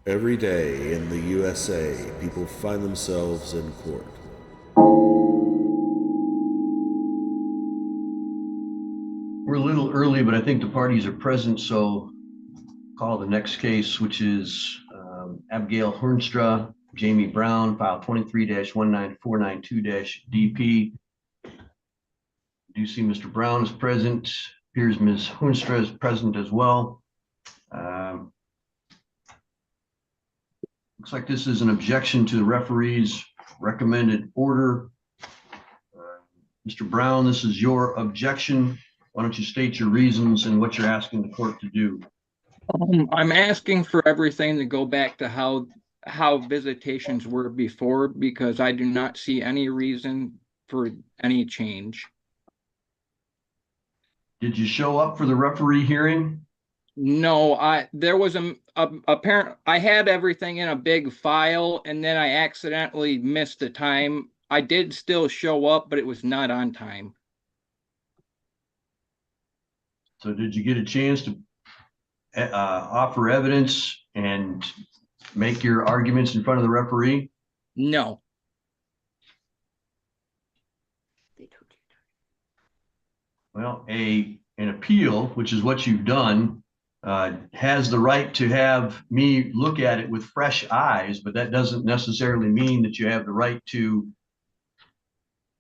Every day in the USA, people find themselves in court. We're a little early, but I think the parties are present, so call the next case, which is Abigail Hornstra, Jamie Brown, file 23-19492-DP. Do you see Mr. Brown is present? Appears Ms. Hornstra is present as well. Looks like this is an objection to the referee's recommended order. Mr. Brown, this is your objection. Why don't you state your reasons and what you're asking the court to do? I'm asking for everything to go back to how visitations were before, because I do not see any reason for any change. Did you show up for the referee hearing? No, there was a apparent I had everything in a big file, and then I accidentally missed the time. I did still show up, but it was not on time. So did you get a chance to offer evidence and make your arguments in front of the referee? No. Well, an appeal, which is what you've done, has the right to have me look at it with fresh eyes, but that doesn't necessarily mean that you have the right to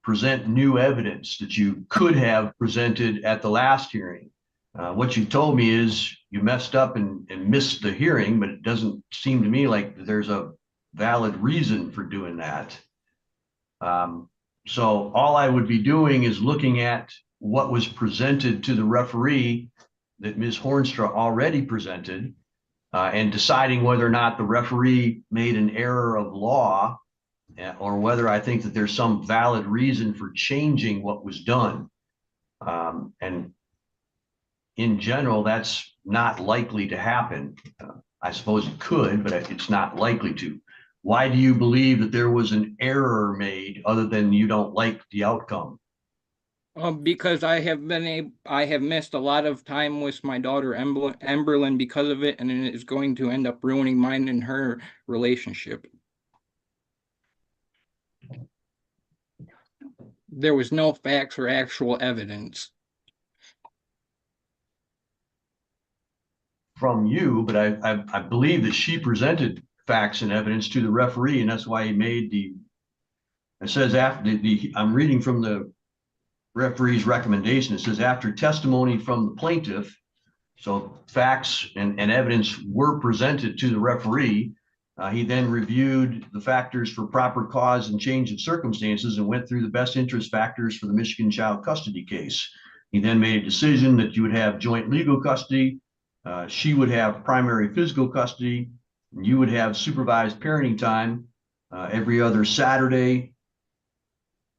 present new evidence that you could have presented at the last hearing. What you told me is you messed up and missed the hearing, but it doesn't seem to me like there's a valid reason for doing that. So all I would be doing is looking at what was presented to the referee that Ms. Hornstra already presented, and deciding whether or not the referee made an error of law, or whether I think that there's some valid reason for changing what was done. And in general, that's not likely to happen. I suppose it could, but it's not likely to. Why do you believe that there was an error made other than you don't like the outcome? Because I have missed a lot of time with my daughter Emberlyn because of it, and it is going to end up ruining mine and her relationship. There was no facts or actual evidence From you, but I believe that she presented facts and evidence to the referee, and that's why he made it says after I'm reading from the referee's recommendation. It says after testimony from the plaintiff, so facts and evidence were presented to the referee. He then reviewed the factors for proper cause and change of circumstances and went through the best interest factors for the Michigan child custody case. He then made a decision that you would have joint legal custody, she would have primary physical custody, and you would have supervised parenting time every other Saturday,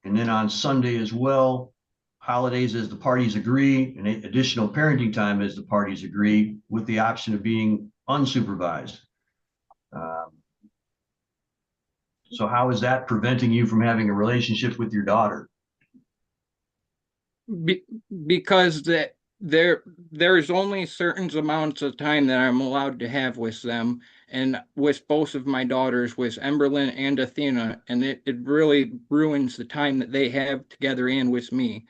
and then on Sunday as well, holidays as the parties agree, and additional parenting time as the parties agree, with the option of being unsupervised. So how is that preventing you from having a relationship with your daughter? because there's only certain amounts of time that I'm allowed to have with them, and with both of my daughters, with Emberlyn and Athena, and it really ruins the time that they have together and with me.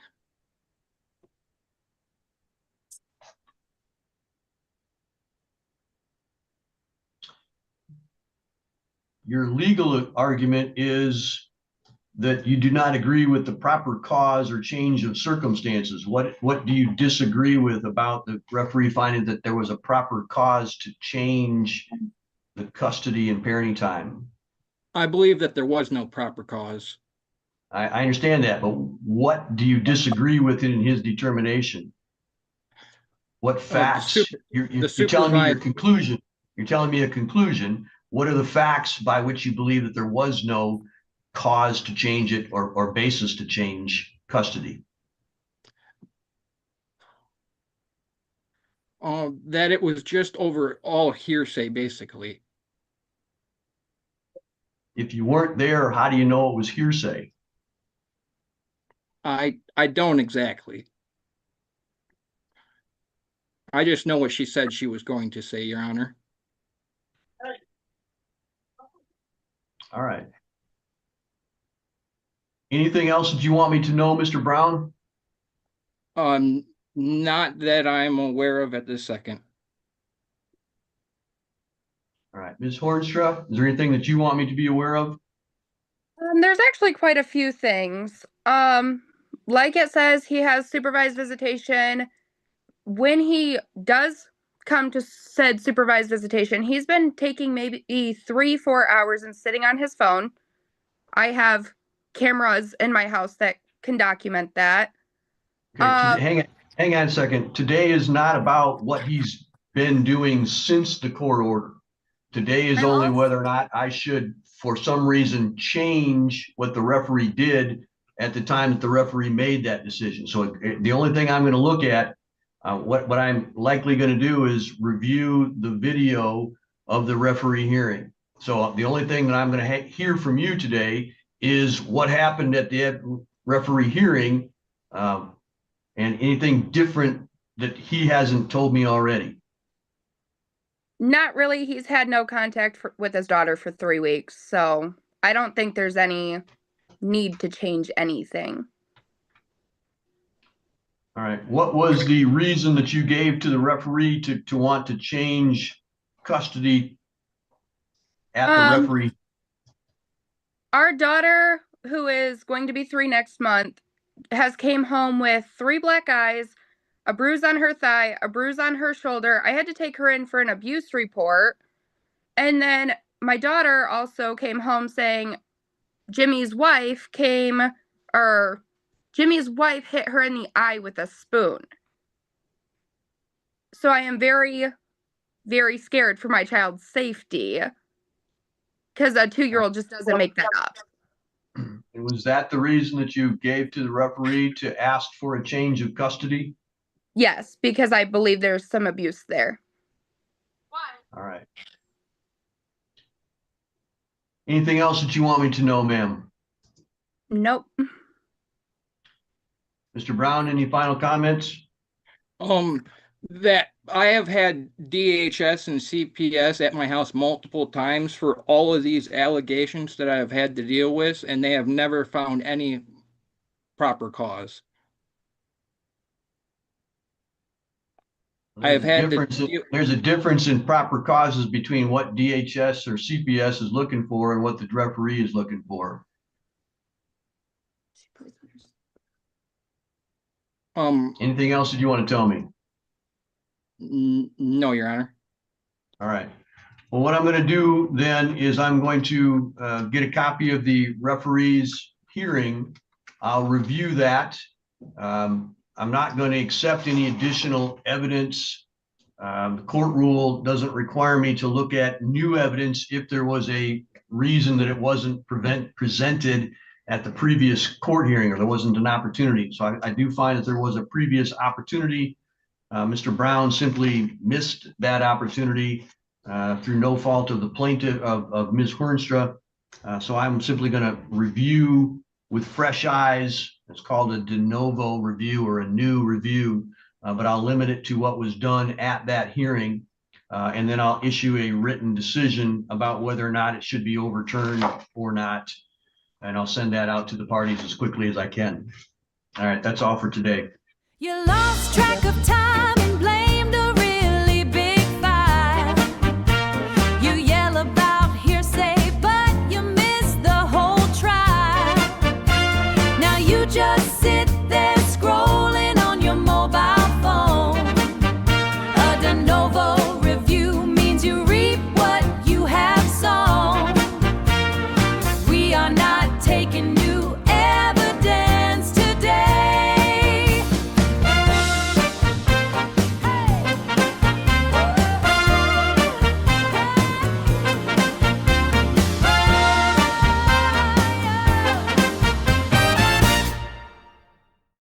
Your legal argument is that you do not agree with the proper cause or change of circumstances. What do you disagree with about the referee finding that there was a proper cause to change the custody and parenting time? I believe that there was no proper cause. I understand that, but what do you disagree with in his determination? What facts? You're telling me your conclusion. You're telling me a conclusion. What are the facts by which you believe that there was no cause to change it, or basis to change custody? That it was just overall hearsay, basically. If you weren't there, how do you know it was hearsay? I don't exactly. I just know what she said she was going to say, Your Honor. All right. Anything else that you want me to know, Mr. Brown? Not that I'm aware of at this second. All right, Ms. Hornstra, is there anything that you want me to be aware of? There's actually quite a few things. Like it says, he has supervised visitation. When he does come to said supervised visitation, he's been taking maybe 3-4 hours and sitting on his phone. I have cameras in my house that can document that. Okay, hang on a second. Today is not about what he's been doing since the court order. Today is only whether or not I should, for some reason, change what the referee did at the time that the referee made that decision. So the only thing I'm going to look at, what I'm likely going to do is review the video of the referee hearing. So the only thing that I'm going to hear from you today is what happened at the referee hearing, and anything different that he hasn't told me already. Not really. He's had no contact with his daughter for 3 weeks, so I don't think there's any need to change anything. All right. What was the reason that you gave to the referee to want to change custody at the referee? Our daughter, who is going to be 3 next month, has came home with 3 black eyes, a bruise on her thigh, a bruise on her shoulder. I had to take her in for an abuse report. And then my daughter also came home saying Jimmy's wife hit her in the eye with a spoon. So I am very, very scared for my child's safety, because a 2-year-old just doesn't make that up. And was that the reason that you gave to the referee to ask for a change of custody? Yes, because I believe there's some abuse there. All right. Anything else that you want me to know, ma'am? Nope. Mr. Brown, any final comments? That I have had DHS and CPS at my house multiple times for all of these allegations that I have had to deal with, and they have never found any proper cause. I have had There's a difference in proper causes between what DHS or CPS is looking for and what the referee is looking for. Anything else that you want to tell me? No, Your Honor. All right. Well, what I'm going to do then is I'm going to get a copy of the referee's hearing. I'll review that. I'm not going to accept any additional evidence. The court rule doesn't require me to look at new evidence if there was a reason that it wasn't presented at the previous court hearing, or there wasn't an opportunity. So I do find that there was a previous opportunity. Mr. Brown simply missed that opportunity through no fault of the plaintiff, of Ms. Hornstra. So I'm simply going to review with fresh eyes. It's called a de novo review, or a new review, but I'll limit it to what was done at that hearing. And then I'll issue a written decision about whether or not it should be overturned or not. And I'll send that out to the parties as quickly as I can. All right, that's all for today. You lost track of time.